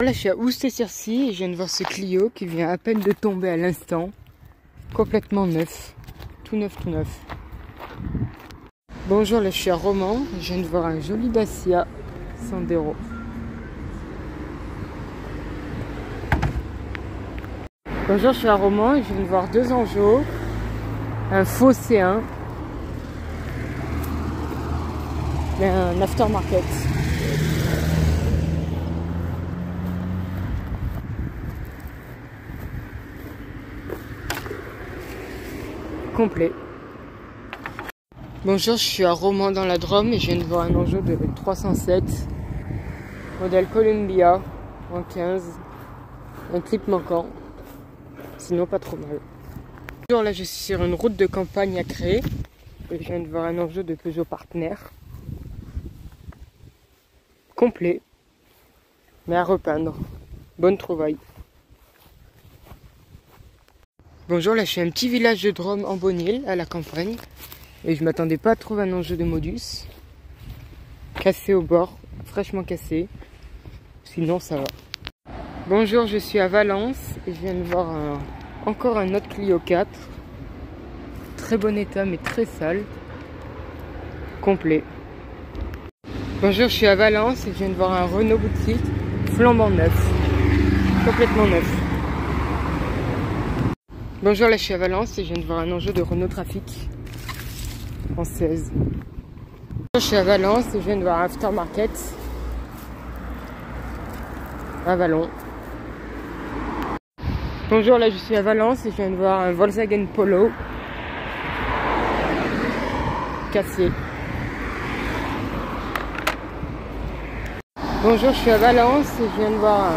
Là je suis à Oust-et-Circy et je viens de voir ce Clio qui vient à peine de tomber à l'instant. Complètement neuf. Tout neuf, tout neuf. Bonjour, là je suis à Romans. Je viens de voir un joli Dacia Sandero. Bonjour, je suis à Romans et je viens de voir deux Angeaux. Un faux C1. Et un aftermarket. Complet. Bonjour, je suis à Romans dans la Drôme et je viens de voir un Angeau de 307, modèle Columbia en 15, un clip manquant, sinon pas trop mal. Bonjour, là je suis sur une route de campagne à Cré et je viens de voir un Angeau de Peugeot Partner, complet, mais à repeindre. Bonne trouvaille. Bonjour, là je suis à un petit village de Drôme en Bonil, à la campagne. Et je m'attendais pas à trouver un Angeau de Modus. Cassé au bord, fraîchement cassé. Sinon ça va. Bonjour, je suis à Valence et je viens de voir encore un autre Clio 4. Très bon état mais très sale. Complet. Bonjour, je suis à Valence et je viens de voir un Renault boutique flambant neuf. Complètement neuf. Bonjour, là je suis à Valence et je viens de voir un Angeau de Renault Trafic française. Je suis à Valence et je viens de voir un aftermarket à Vallon. Bonjour, là je suis à Valence et je viens de voir un Volkswagen Polo cassé. Bonjour, je suis à Valence et je viens de voir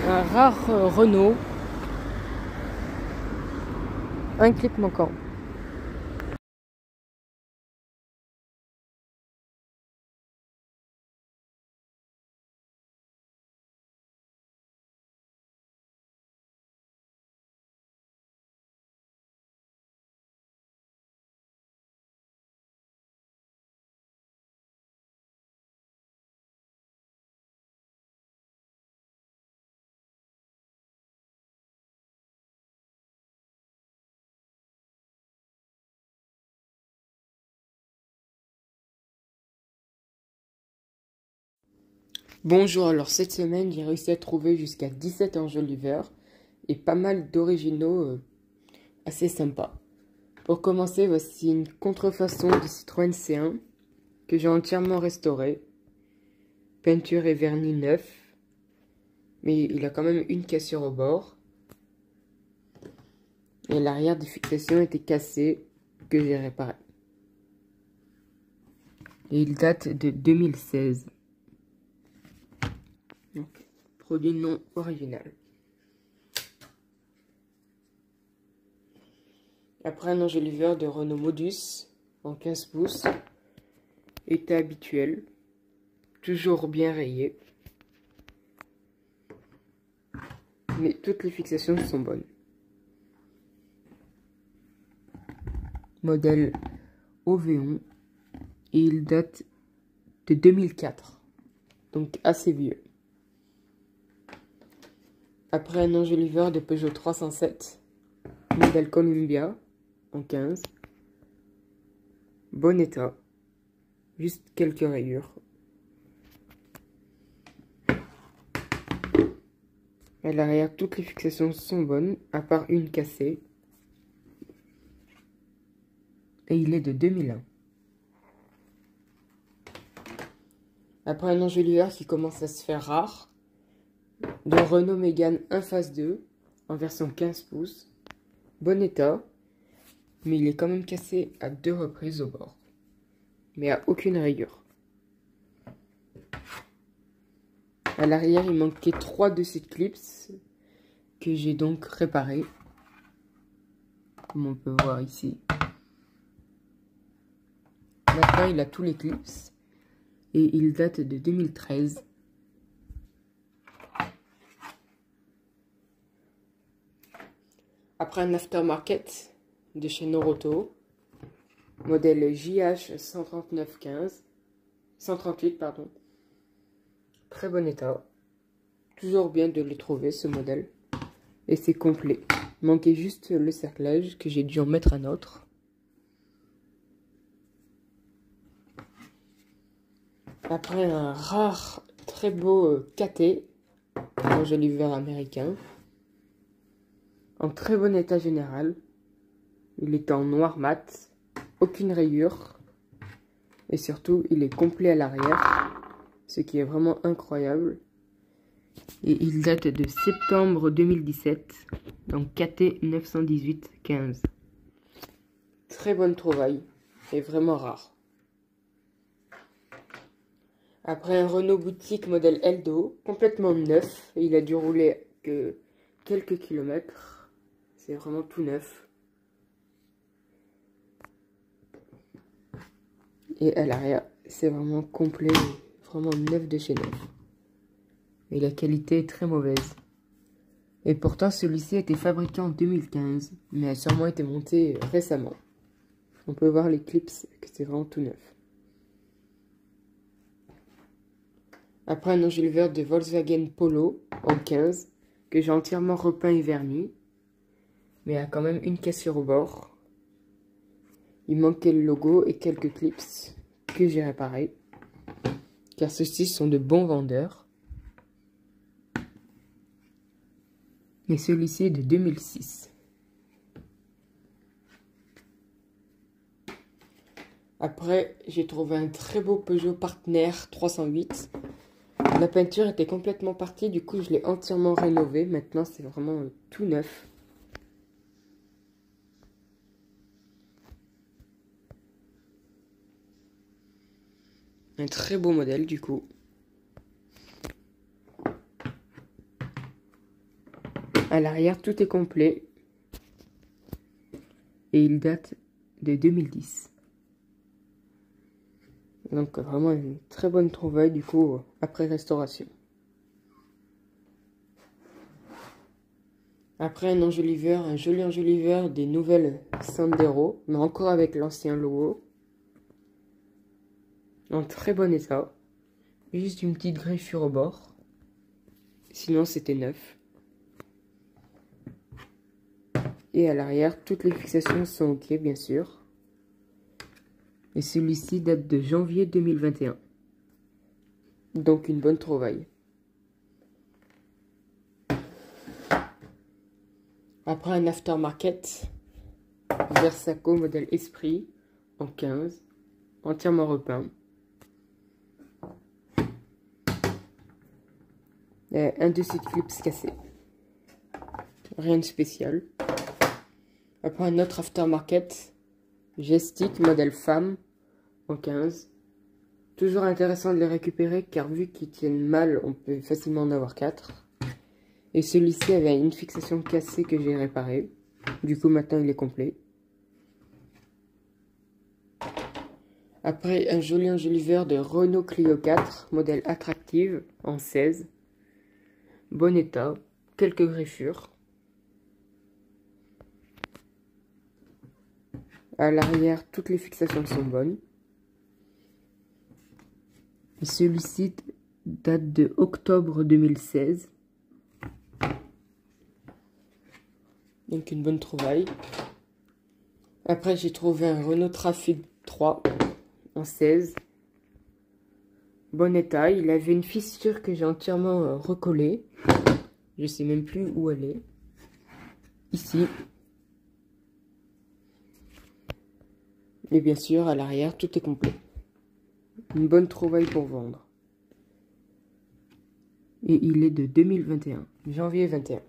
un rare Renault, un clip manquant. Bonjour, alors cette semaine j'ai réussi à trouver jusqu'à 17 enjoliveurs et pas mal d'originaux assez sympas. Pour commencer, voici une contrefaçon de Citroën C1 que j'ai entièrement restauré. Peinture et vernis neuf, mais il a quand même une cassure au bord. Et l'arrière des fixations était cassé, que j'ai réparé. Et il date de 2016. Donc, produit non original. Après un enjoliveur de Renault Modus en 15 pouces. État habituel. Toujours bien rayé. Mais toutes les fixations sont bonnes. Modèle Ovéon. Et il date de 2004. Donc assez vieux. Après un enjoliveur de Peugeot 307. Modèle Columbia en 15. Bon état. Juste quelques rayures. À l'arrière, toutes les fixations sont bonnes, à part une cassée. Et il est de 2001. Après un enjoliveur qui commence à se faire rare, de Renault Mégane 1 Phase 2, en version 15 pouces. Bon état, mais il est quand même cassé à 2 reprises au bord. Mais à aucune rayure. À l'arrière, il manquait 3 de ces clips que j'ai donc réparés. Comme on peut voir ici. Maintenant, il a tous les clips. Et il date de 2013. Après un aftermarket de chez Noroto. Modèle JH 138, pardon. Très bon état. Toujours bien de le trouver, ce modèle. Et c'est complet. Il manquait juste le cerclage que j'ai dû en mettre un autre. Après un rare, très beau KT, cantilever américain, en très bon état général. Il est en noir mat, aucune rayure, et surtout il est complet à l'arrière, ce qui est vraiment incroyable. Et il date de septembre 2017, donc KT 918-15. Très bonne trouvaille, et vraiment rare. Après un Renault boutique modèle Eldo, complètement neuf, et il a dû rouler que quelques kilomètres. C'est vraiment tout neuf. Et à l'arrière, c'est vraiment complet, vraiment neuf de chez neuf. Et la qualité est très mauvaise. Et pourtant, celui-ci a été fabriqué en 2015, mais a sûrement été monté récemment. On peut voir les clips, que c'est vraiment tout neuf. Après un enjoliveur de Volkswagen Polo en 15, que j'ai entièrement repeint et verni, mais a quand même une cassure au bord. Il manquait le logo et quelques clips que j'ai réparés, car ceux-ci sont de bons vendeurs. Et celui-ci est de 2006. Après, j'ai trouvé un très beau Peugeot Partner 308. La peinture était complètement partie, du coup je l'ai entièrement rénové. Maintenant, c'est vraiment tout neuf. Un très beau modèle, du coup. À l'arrière, tout est complet. Et il date de 2010. Donc vraiment une très bonne trouvaille du coup après restauration. Après un enjoliveur, un joli enjoliveur des nouvelles Sandero, mais encore avec l'ancien logo. En très bon état. Juste une petite griffure au bord. Sinon c'était neuf. Et à l'arrière, toutes les fixations sont ok bien sûr. Et celui-ci date de janvier 2021. Donc une bonne trouvaille. Après un aftermarket, Versaco modèle Esprit en 15, entièrement repeint. Et un de ses clips cassé. Rien de spécial. Après un autre aftermarket, Gestic modèle Femme en 15. Toujours intéressant de les récupérer car vu qu'ils tiennent mal, on peut facilement en avoir 4. Et celui-ci avait une fixation cassée que j'ai réparée. Du coup maintenant il est complet. Après un joli enjoliveur de Renault Clio 4, modèle Attractive en 16. Bon état, quelques griffures. À l'arrière, toutes les fixations sont bonnes. Celui-ci date de octobre 2016. Donc une bonne trouvaille. Après j'ai trouvé un Renault Trafic 3 en 16. Bon état, il avait une fissure que j'ai entièrement recollée. Je sais même plus où elle est. Ici. Et bien sûr, à l'arrière, tout est complet. Une bonne trouvaille pour vendre. Et il est de 2021, janvier 21.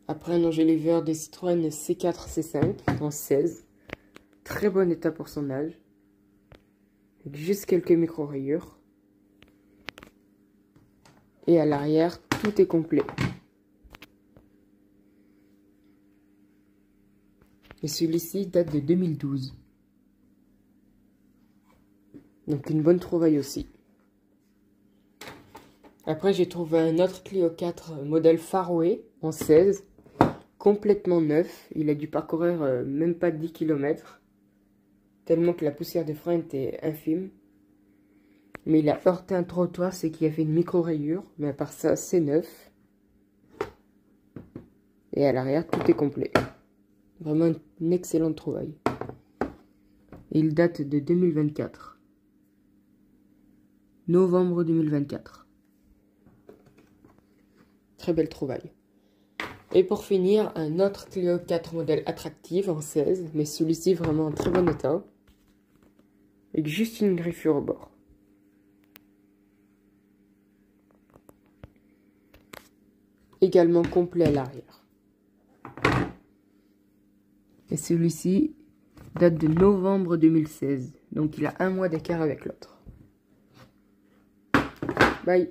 Après un enjoliveur des Citroën C4, C5 en 16. Très bon état pour son âge. Avec juste quelques micro-rayures. Et à l'arrière, tout est complet. Et celui-ci date de 2012. Donc une bonne trouvaille aussi. Après j'ai trouvé un autre Clio 4 modèle Faraway en 16. Complètement neuf. Il a dû parcourir même pas 10 km. Tellement que la poussière de frein était infime. Mais il a heurté un trottoir, c'est qu'il y avait une micro-rayure. Mais à part ça, c'est neuf. Et à l'arrière, tout est complet. Vraiment une excellente trouvaille. Et il date de 2024. Novembre 2024. Très belle trouvaille. Et pour finir, un autre Clio 4 modèle Attractive en 16. Mais celui-ci vraiment en très bon état. Avec juste une griffure au bord. Également complet à l'arrière. Et celui-ci date de novembre 2016. Donc il a un mois d'écart avec l'autre. Bye.